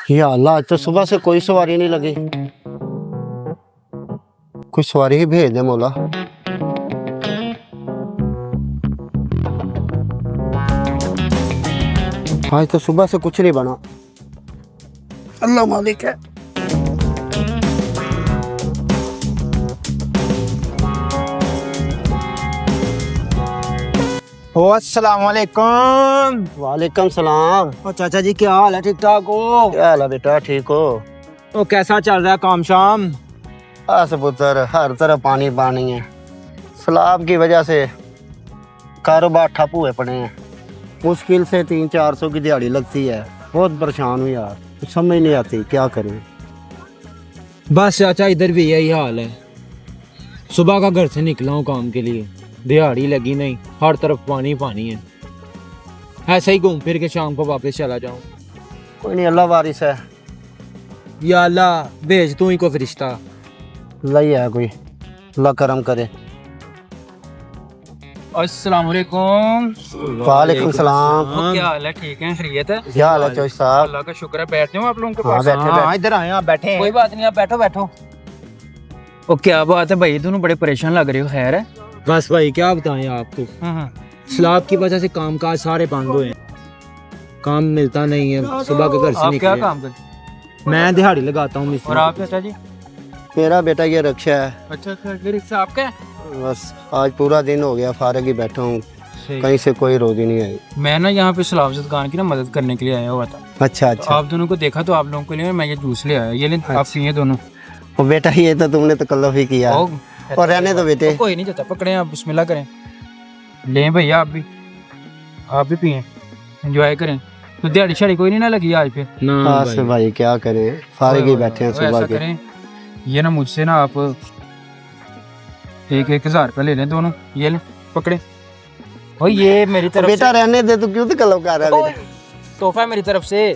या अल्लाह, आज तो सुबह से कोई सवारी नहीं लगी। कोई सवारी ही भेज दे मौला। आज तो सुबह से कुछ नहीं बना। अल्लाह मालिक है। अस्सलाम वालेकुम। वालेकुम सलाम। ओ चाचा जी क्या हाल है, ठीक ठाक हो? क्या हाल है बेटा, ठीक हो? तो कैसा चल रहा है काम शाम? बस पुत्र, हर तरफ पानी पानी है। सैलाब की वजह से कारोबार ठप हुए पड़े हैं। मुश्किल से 300-400 की दिहाड़ी लगती है। बहुत परेशान हूँ यार, कुछ समझ नहीं आती क्या करें। बस चाचा इधर भी यही हाल है। सुबह का घर से निकला हूँ काम के लिए, दिहाड़ी लगी नहीं, हर तरफ पानी पानी है। ऐसे ही घूम फिर के शाम को वापस चला जाऊँ। कोई नहीं, अल्लाह वारिस है। या अल्लाह भेज तू ही को फरिश्ता। अल्लाह ही है कोई, अल्लाह करम करे। अस्सलाम वालेकुम। वालेकुम सलाम। क्या हाल है, ठीक है, खैरियत है? क्या हाल है चौधरी साहब? अल्लाह का शुक्र है। बैठते हो आप लोगों के हाँ पास? बैठे बैठे। इधर आए आप बैठे हैं। कोई बात नहीं, आप बैठो बैठो। ओ क्या बात है भाई, दोनों बड़े परेशान लग रहे हो, खैर है? बस भाई क्या बताएं आपको, सैलाब की वजह से कामकाज सारे बंद हुए हैं। काम मिलता नहीं है, सुबह के घर से आप क्या निकले। काम करते? मैं दिहाड़ी लगाता हूँ मिस्त्री। और आप चाचा जी? मेरा बेटा ये रक्षा है। अच्छा अच्छा, ये रिक्शा आपका है? बस आज पूरा दिन हो गया, फारग ही बैठा हूँ, कहीं से कोई रोजी नहीं आई। मैं ना यहाँ पे सलाब खान की ना मदद करने के लिए आया हुआ था। अच्छा तो अच्छा। आप दोनों को देखा तो आप लोगों के लिए मैं ये जूस ले आया। ये ले आप पिए दोनों। वो बेटा ये तो तुमने तकल्लुफ ही किया। ओ, और रहने दो बेटे। कोई नहीं चाचा, पकड़े आप, बिस्मिल्लाह करें। लें भैया आप भी पिए, एंजॉय करें। तो दिहाड़ी शाड़ी कोई नहीं ना लगी आज फिर? ना हाँ भाई। से भाई क्या करें, फारग ही बैठे हैं तो सुबह ऐसा के। करें, ये ना मुझसे ना आप 1,000 रुपये ले लें दोनों। ये ले पकड़े। और ये मेरी तरफ बेटा से रहने दे, तू क्यों तकल्लुफ कर रहा है बेटा? तोहफा है मेरी तरफ से।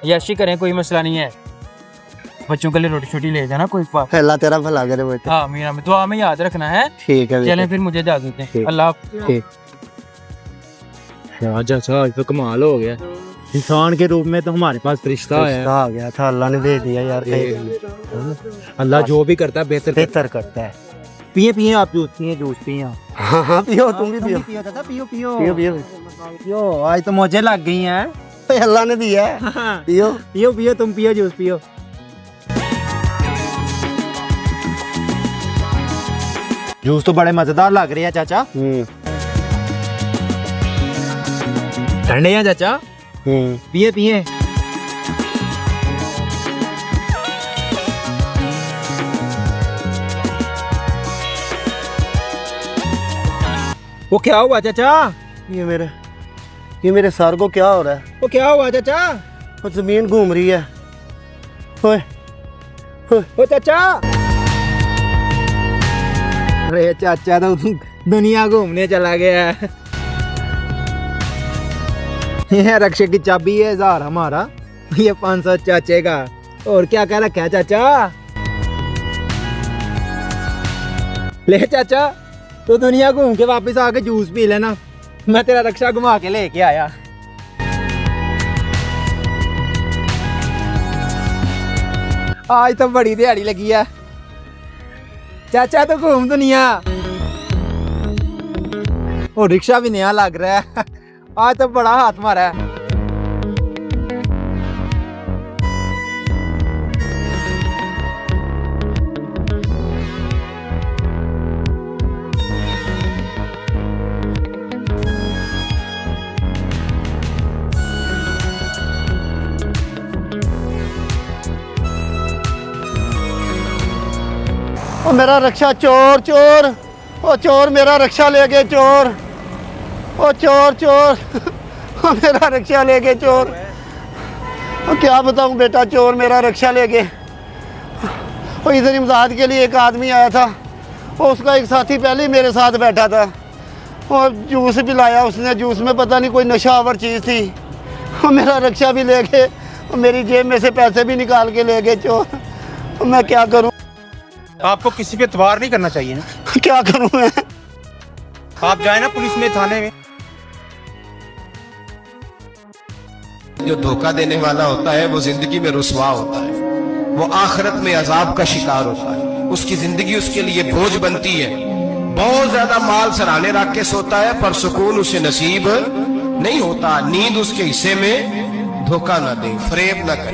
याशी करें, कोई मसला नहीं है। बच्चों के लिए रोटी छोटी ले जाना कोई अल्लाह तेरा भला करे बेटा। हाँ मीरा में दुआ में याद रखना है। ठीक है चलें बेटा। फिर, मुझे इजाजत दें। ठीक। अल्लाह। ठीक। चाचा आज तो कमाल हो गया। इंसान के रूप में तो हमारे पास फरिश्ता है। रिश्ता आ गया था, अल्लाह ने भेज दिया यार। अल्लाह जो भी करता है बेहतर करता बेहतर करता है। है। पिए पिए आप जूस पिए, जूस पिए आप। हाँ हाँ पियो, तुम भी पियो। पियो चाचा, पियो पियो पियो पियो। पियो। आज तो मुझे लग गई हैं। अल्लाह ने दिया है, पियो। पियो पियो, तुम पियो जूस पियो। जूस तो बड़े मजेदार लग रहे हैं चाचा। ठंडे हैं चाचा, पिए पिए। वो क्या हुआ चाचा? ये मेरे सर को क्या हो रहा है? वो क्या हुआ चाचा? वो जमीन घूम रही है। ओए ओ चाचा। अरे चाचा तो दुनिया घूमने चला गया है। ये रक्षे की चाबी है 1000 हमारा, ये 500 चाचे का। और क्या कह रखा है चाचा? ले चाचा, तो दुनिया घूम के वापस आके जूस पी लेना, मैं तेरा रक्षा घुमा के लेके आया। आज तो बड़ी दिहाड़ी लगी है चाचा, तो घूम दुनिया। और रिक्शा भी नया लग रहा है, आज तो बड़ा हाथ मारा है। ओ मेरा रक्षा, चोर चोर, ओ चोर मेरा रक्षा ले गए चोर। ओ चोर चोर, ओ मेरा रक्षा ले गए चोर। ओ क्या बताऊं बेटा, चोर मेरा रक्षा ले गए। ओ इधर इमदाद के लिए एक आदमी आया था, और उसका एक साथी पहले ही मेरे साथ बैठा था, और जूस भी लाया उसने। जूस में पता नहीं कोई नशावर चीज़ थी। और मेरा रक्षा भी ले गए, और मेरी जेब में से पैसे भी निकाल के ले गए चोर। और मैं क्या करूं? आपको किसी पे एतबार नहीं करना चाहिए ना। क्या करूं मैं? आप जाए ना पुलिस में, थाने में। जो धोखा देने वाला होता है वो जिंदगी में रुसवा होता है, वो आखिरत में अजाब का शिकार होता है। उसकी जिंदगी उसके लिए बोझ बनती है। बहुत ज्यादा माल सराहने रख के सोता है पर सुकून उसे नसीब नहीं होता। नींद उसके हिस्से में धोखा ना दे, फरेब ना करे।